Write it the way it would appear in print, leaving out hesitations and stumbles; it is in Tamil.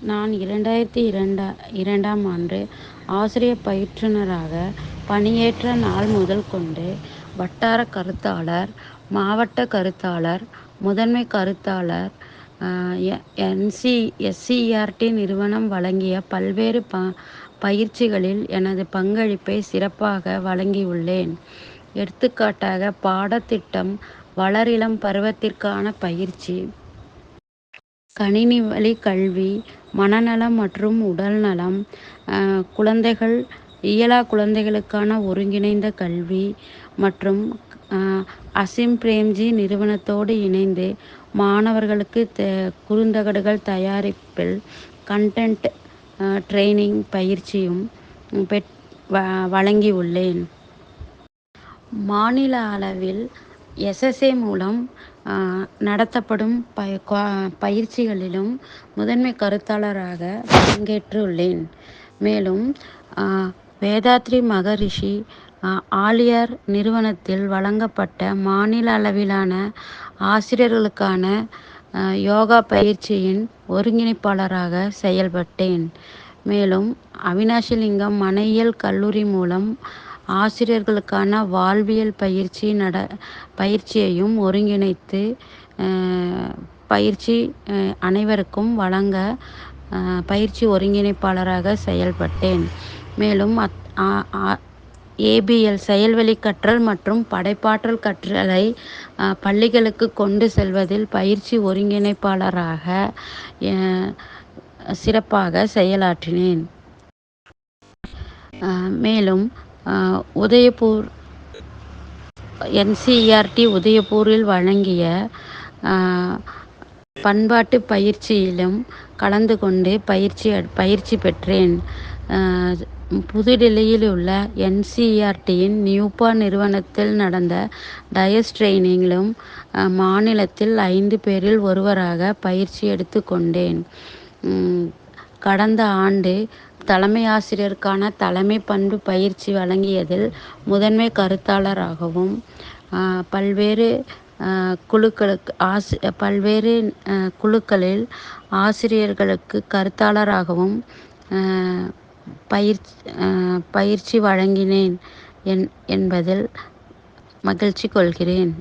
நான் 2002ஆம் ஆண்டு ஆசிரியப் பயிற்றுனராக பணியேற்ற நாள் முதல் கொண்டு வட்டார கருத்தாளர், மாவட்ட கருத்தாளர், முதன்மை கருத்தாளர், எஸ்சிஇஆர்டி நிறுவனம் வழங்கிய பல்வேறு பயிற்சிகளில் எனது பங்களிப்பை சிறப்பாக வழங்கியுள்ளேன். எடுத்துக்காட்டாக, பாடத்திட்டம், வளரிளம் பருவத்திற்கான பயிற்சி, கணினி-வழி கல்வி, மனநலம் மற்றும் உடல்நலம், இயலா குழந்தைகளுக்கான ஒருங்கிணைந்த கல்வி மற்றும் அசீம் பிரேம்ஜி நிறுவனத்தோடு இணைந்து மாணவர்களுக்கு குறுந்தகடுகள் தயாரிப்பில் கண்டென்ட் ட்ரெய்னிங் பயிற்சியும் வழங்கியுள்ளேன். மாநில அளவில் எஸ்எஸ்ஏ மூலம் நடத்தப்படும் பயிற்சிகளிலும் முதன்மை கருத்தாளராக பங்கேற்றுள்ளேன். மேலும் வேதாத்ரி மகரிஷி ஆலியார் நிறுவனத்தில் வழங்கப்பட்ட மாநில அளவிலான ஆசிரியர்களுக்கான யோகா பயிற்சியின் ஒருங்கிணைப்பாளராக செயல்பட்டேன். மேலும் அவினாஷிலிங்கம் மனையியல் கல்லூரி மூலம் ஆசிரியர்களுக்கான வாழ்வியல் பயிற்சியையும் ஒருங்கிணைத்து பயிற்சி அனைவருக்கும் வழங்க பயிற்சி ஒருங்கிணைப்பாளராக செயல்பட்டேன். மேலும் ஏபிஎல் செயல்வழி கற்றல் மற்றும் படைப்பாற்றல் கற்றலை பள்ளிகளுக்கு கொண்டு செல்வதில் பயிற்சி ஒருங்கிணைப்பாளராக சிறப்பாக செயலாற்றினேன். மேலும் உதயபூர் என்சிஇஆர்டி உதயபூரில் வழங்கிய பண்பாட்டு பயிற்சியிலும் கலந்து கொண்டு பயிற்சி பெற்றேன். புதுடில்லியில் உள்ள என்சிஇஆர்டியின் நியூபா நிறுவனத்தில் நடந்த டயஸ் ட்ரெய்னிங்கிலும் மாநிலத்தில் 5 பேரில் ஒருவராக பயிற்சி எடுத்துக்கொண்டேன். கடந்த ஆண்டு தலைமை ஆசிரியருக்கான தலைமை பண்பு பயிற்சி வழங்கியதில் முதன்மை கருத்தாளராகவும், பல்வேறு குழுக்களில் ஆசிரியர்களுக்கு கருத்தாளராகவும் பயிற்சி வழங்கினேன் என்பதில் மகிழ்ச்சி கொள்கிறேன்.